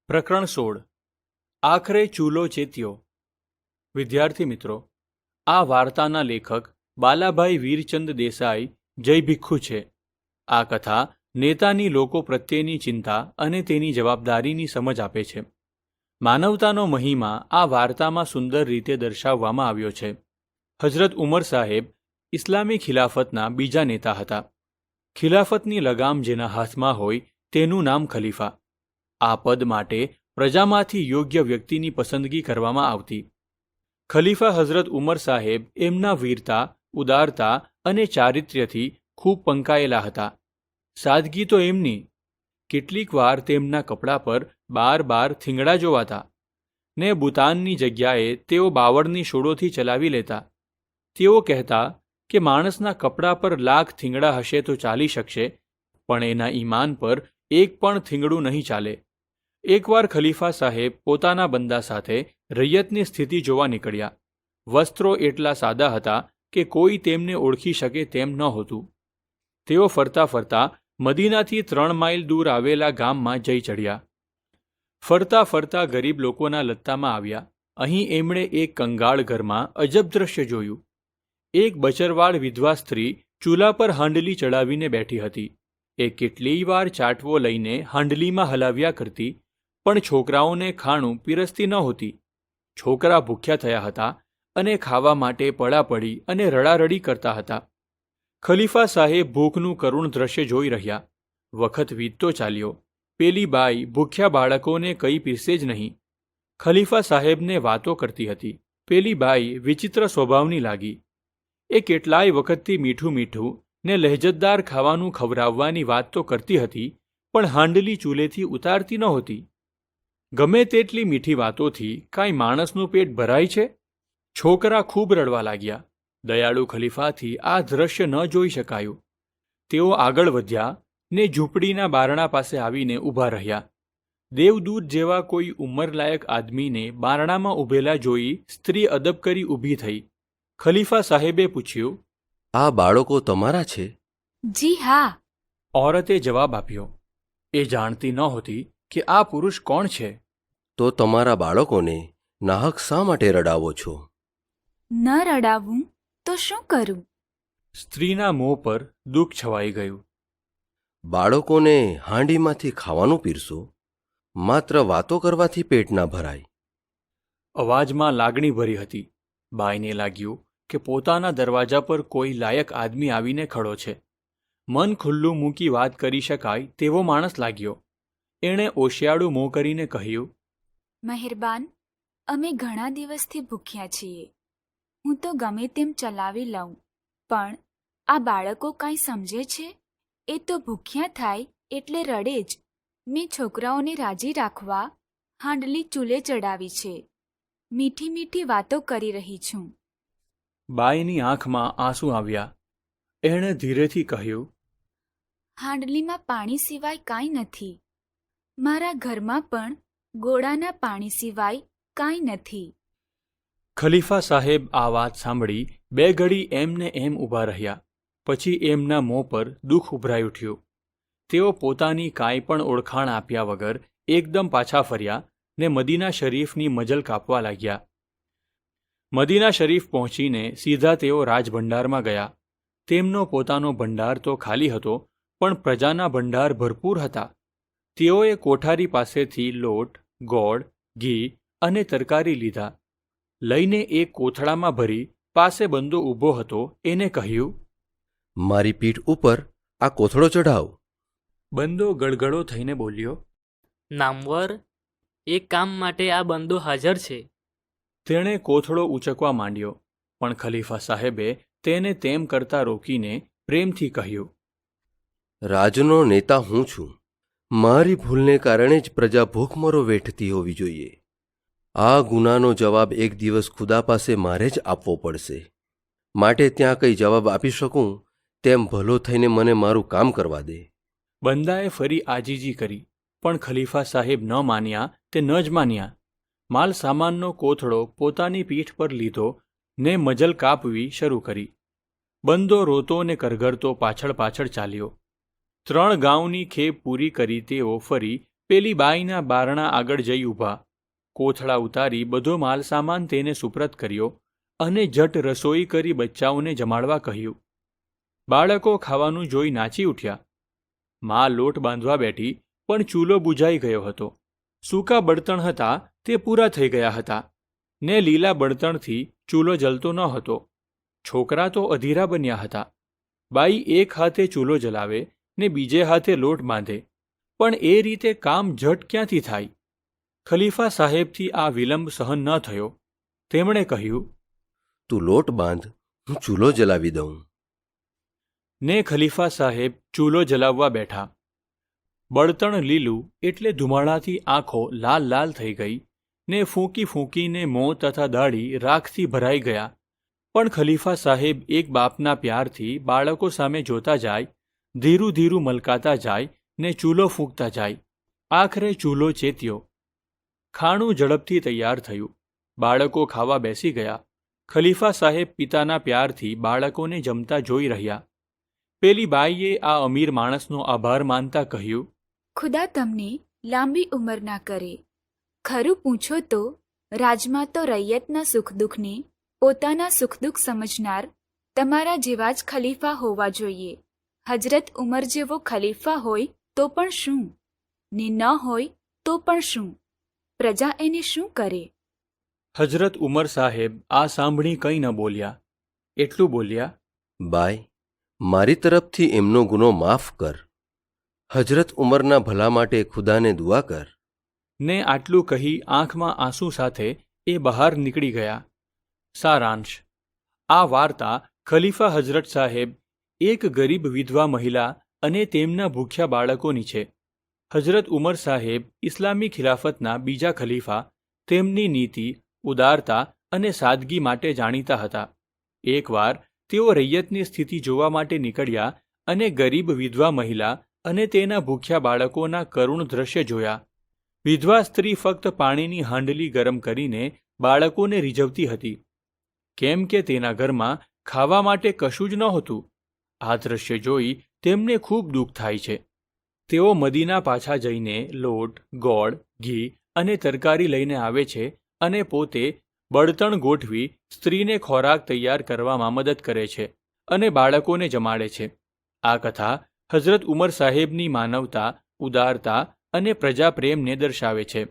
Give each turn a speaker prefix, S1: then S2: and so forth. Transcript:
S1: પ્રકરણ 16 આખરે ચૂલો ચેત્યો। વિદ્યાર્થી મિત્રો, આ વાર્તાના લેખક બાલાભાઈ વીરચંદ દેસાઈ જય ભિખ્ખુ છે। આ કથા નેતાની લોકો પ્રત્યેની ચિંતા અને તેની જવાબદારીની સમજ આપે છે। માનવતાનો મહિમા આ વાર્તામાં સુંદર રીતે દર્શાવવામાં આવ્યો છે। હજરત ઉમર સાહેબ ઇસ્લામી ખિલાફતના બીજા નેતા હતા। ખિલાફતની લગામ જેના હાથમાં હોય તેનું નામ ખલીફા। આ પદ માટે પ્રજામાંથી યોગ્ય વ્યક્તિની પસંદગી કરવામાં આવતી। ખલીફા હઝરત ઉમર સાહેબ એમના વીરતા, ઉદારતા અને ચારિત્ર્યથી ખૂબ પંકાયેલા હતા। સાદગી તો એમની, કેટલીક વાર તેમના કપડા પર બાર થીંગડા જોવાતા ને બુતાનની જગ્યાએ તેઓ બાવળની શોળોથી ચલાવી લેતા। તેઓ કહેતા કે માણસના કપડા પર લાખ થીંગડા હશે તો ચાલી શકશે, પણ એના ઈમાન પર એક પણ થીંગડું નહીં ચાલે। એકવાર ખલીફા સાહેબ પોતાના બંદા સાથે રૈયતની સ્થિતિ જોવા નીકળ્યા। વસ્ત્રો એટલા સાદા હતા કે કોઈ તેમને ઓળખી શકે તેમ નહોતું। તેઓ ફરતા ફરતા મદીનાથી 3 માઇલ દૂર આવેલા ગામમાં જઈ ચડ્યા। ફરતા ફરતા ગરીબ લોકોના લત્તામાં આવ્યા। અહીં એમણે એક કંગાળ ઘરમાં અજબ દ્રશ્ય જોયું। એક બચરવાળ વિધવા સ્ત્રી ચૂલા પર હાંડલી ચડાવીને બેઠી હતી। એ કેટલીય વાર ચાટવો લઈને હાંડલીમાં હલાવ્યા કરતી, પણ છોકરાઓને ખાણું પીરસતી નહોતી। છોકરા ભૂખ્યા થયા હતા અને ખાવા માટે પડાપડી અને રડારડી કરતા હતા। ખલીફા સાહેબ ભૂખનું કરુણ દ્રશ્ય જોઈ રહ્યા। વખત વીતતો ચાલ્યો। પેલી બાઈ ભૂખ્યા બાળકોને કંઈ પીરસે જ નહીં। ખલીફા સાહેબને વાતો કરતી હતી। પેલી બાઈ વિચિત્ર સ્વભાવની લાગી। એ કેટલાય વખતથી મીઠું મીઠું ને લહેજતદાર ખાવાનું ખવડાવવાની વાત તો કરતી હતી, પણ હાંડલી ચૂલેથી ઉતારતી નહોતી। ગમે તેટલી મીઠી વાતોથી કાંઈ માણસનું પેટ ભરાય છે? છોકરા ખૂબ રડવા લાગ્યા। દયાળુ ખલીફાથી આ દ્રશ્ય ન જોઈ શકાયું। તેઓ આગળ વધ્યા ને ઝૂંપડીના બારણા પાસે આવીને ઊભા રહ્યા। દેવદૂત જેવા કોઈ ઉંમરલાયક આદમીને બારણામાં ઊભેલા જોઈ સ્ત્રી અદબ કરી ઊભી થઈ। ખલીફા સાહેબે પૂછ્યું,
S2: આ બાળકો તમારા છે?
S3: જી હા।
S1: ઓરતે જવાબ આપ્યો। એ જાણતી નહોતી કે આ પુરુષ કોણ છે।
S2: તો તમારા બાળકોને નાહક શા માટે રડાવો છો?
S3: ન રડાવું તો શું કરું?
S1: સ્ત્રીના મોં પર દુઃખ છવાઈ ગયું।
S2: બાળકોને હાંડીમાંથી ખાવાનું પીરસો, માત્ર વાતો કરવાથી પેટ ના ભરાય।
S1: અવાજમાં લાગણી ભરી હતી। બાઈને લાગ્યું કે પોતાના દરવાજા પર કોઈ લાયક આદમી આવીને ખડો છે। મન ખુલ્લું મૂકી વાત કરી શકાય તેવો માણસ લાગ્યો। એણે ઓશિયાળું મોં કરીને કહ્યું,
S3: મહેરબાન, અમે ઘણા દિવસથી ભૂખ્યા છીએ। હું તો ગમે તેમ ચલાવી લઉં, પણ આ બાળકો કાંઈ સમજે છે? એ તો ભૂખ્યા થાય એટલે રડે જ। મેં છોકરાઓને રાજી રાખવા હાંડલી ચૂલે ચડાવી છે। મીઠી મીઠી વાતો કરી રહી છું।
S1: બાઈની આંખમાં આંસુ આવ્યા। એણે ધીરેથી કહ્યું,
S3: હાંડલીમાં પાણી સિવાય કાંઈ નથી। મારા ઘરમાં પણ ગોળાના પાણી સિવાય કાંઈ નથી।
S1: ખલીફા સાહેબ આ વાત સાંભળી 2 ઘડી એમને એમ ઊભા રહ્યા। પછી એમના મોં પર દુઃખ ઉભરાઈ ઉઠ્યું। તેઓ પોતાની કાંઈ પણ ઓળખાણ આપ્યા વગર એકદમ પાછા ફર્યા ને મદીના શરીફની મજલ કાપવા લાગ્યા। મદીના શરીફ પહોંચીને સીધા તેઓ રાજભંડારમાં ગયા। તેમનો પોતાનો ભંડાર તો ખાલી હતો, પણ પ્રજાના ભંડાર ભરપૂર હતા। તેઓએ કોઠારી પાસેથી લોટ, ગોળ, ઘી અને તરકારી લીધા। લઈને એક કોથળામાં ભરી પાસે બંદો ઊભો હતો એને કહ્યું,
S2: મારી પીઠ ઉપર આ કોથળો ચઢાવ।
S1: બંદો ગળગળો થઈને બોલ્યો,
S4: નામવર, એક કામ માટે આ બંદો હાજર છે।
S1: તેણે કોથળો ઊંચકવા માંડ્યો, પણ ખલીફા સાહેબે તેને તેમ કરતા રોકીને પ્રેમથી કહ્યું,
S2: રાજનો નેતા હું છું। મારી ભૂલને કારણે જ પ્રજા ભૂખમરો વેઠતી હોવી જોઈએ। આ ગુનાનો જવાબ એક દિવસ ખુદા પાસે મારે જ આપવો પડશે। માટે ત્યાં કંઈ જવાબ આપી શકું તેમ ભલો થઈને મને મારું કામ કરવા દે।
S1: બંદાએ ફરી આજીજી કરી, પણ ખલીફા સાહેબ ન માન્યા તે ન જ માન્યા। માલ સામાનનો કોથળો પોતાની પીઠ પર લીધો ને મજલ કાપવી શરૂ કરી। બંદો રોતો ને કરગરતો પાછળ પાછળ ચાલ્યો। 3 ગાઉની ખેપ પૂરી કરી તેઓ ફરી પેલી બાઈના બારણા આગળ જઈ ઊભા, કોથળા ઉતારી બધો માલસામાન તેને સુપ્રત કર્યો અને જટ રસોઈ કરી બચ્ચાઓને જમાડવા કહ્યું. બાળકો ખાવાનું જોઈ નાચી ઉઠ્યા. મા લોટ બાંધવા બેઠી, પણ ચૂલો બુઝાઈ ગયો હતો. સૂકા બળતણ હતા તે પૂરા થઈ ગયા હતા ને લીલા બળતણથી ચૂલો જલતો ન હતો. છોકરા તો અધીરા બન્યા હતા. બાઈ એક હાથે ચૂલો જલાવે ને બીજે હાથે લોટ બાંધે, પણ એ રીતે કામ ઝટ ક્યાંથી થાય? ખલીફા સાહેબથી આ વિલંબ સહન ન થયો. તેમણે કહ્યું,
S2: તું લોટ બાંધ, હું ચૂલો જલાવી દઉં.
S1: ને ખલીફા સાહેબ ચૂલો જલાવવા બેઠા. બળતણ લીલું એટલે ધુમાડાથી આંખો લાલ લાલ થઈ ગઈ ને ફૂંકી ફૂંકીને મોં તથા દાઢી રાખથી ભરાઈ ગયા. પણ ખલીફા સાહેબ એક બાપના પ્યારથી બાળકો સામે જોતા જાય, ધીરું ધીરું મલકાતા જાય ને ચૂલો ફૂંકતા જાય. આખરે ચૂલો ચેત્યો. ખાણું ઝડપથી તૈયાર થયું. બાળકો ખાવા બેસી ગયા. ખલીફા સાહેબ પિતાના પ્યારથી બાળકોને જમતા જોઈ રહ્યા. પેલી બાઈએ આ અમીર માણસનો આભાર માનતા કહ્યું,
S3: ખુદા તમને લાંબી ઉંમર ના કરે. ખરું પૂછો તો રાજમાં તો રૈયતના સુખ દુઃખને પોતાના સુખ દુઃખ સમજનાર તમારા જેવા જ ખલીફા હોવા જોઈએ. હજરત ઉમર જેવો ખલીફા હોય તો પણ શું, ને ન હોય તો પણ શું? પ્રજા એને શું કરે?
S1: હજરત ઉમર સાહેબ આ સાંભળી કંઈ ન બોલ્યા. એટલું બોલ્યા,
S2: બાઈ, મારી તરફથી એમનો ગુનો માફ કર. હજરત ઉમરના ભલા માટે ખુદાને દુઆ કર.
S1: ને આટલું કહી આંખમાં આંસુ સાથે એ બહાર નીકળી ગયા. સારાંશ: આ વાર્તા ખલીફા હજરત સાહેબ, એક ગરીબ વિધવા મહિલા અને તેમના ભૂખ્યા બાળકોની છે. હજરત ઉમર સાહેબ ઇસ્લામી ખિલાફતના બીજા ખલીફા. તેમની નીતિ, ઉદારતા અને સાદગી માટે જાણીતા હતા. એકવાર તેઓ રૈયતની સ્થિતિ જોવા માટે નીકળ્યા અને ગરીબ વિધવા મહિલા અને તેના ભૂખ્યા બાળકોના કરુણ દ્રશ્ય જોયા. વિધવા સ્ત્રી ફક્ત પાણીની હાંડલી ગરમ કરીને બાળકોને રીઝવતી હતી, કેમ કે તેના ઘરમાં ખાવા માટે કશું જ નહોતું. આ દ્રશ્ય જોઈ તેમને ખૂબ દુઃખ થાય છે. તેઓ મદીના પાછા જઈને લોટ, ગોળ, ઘી અને તરકારી લઈને આવે છે અને પોતે બળતણ ગોઠવી સ્ત્રીને ખોરાક તૈયાર કરવામાં મદદ કરે છે અને બાળકોને જમાડે છે. આ કથા હઝરત ઉમર સાહેબની માનવતા, ઉદારતા અને પ્રજાપ્રેમને દર્શાવે છે.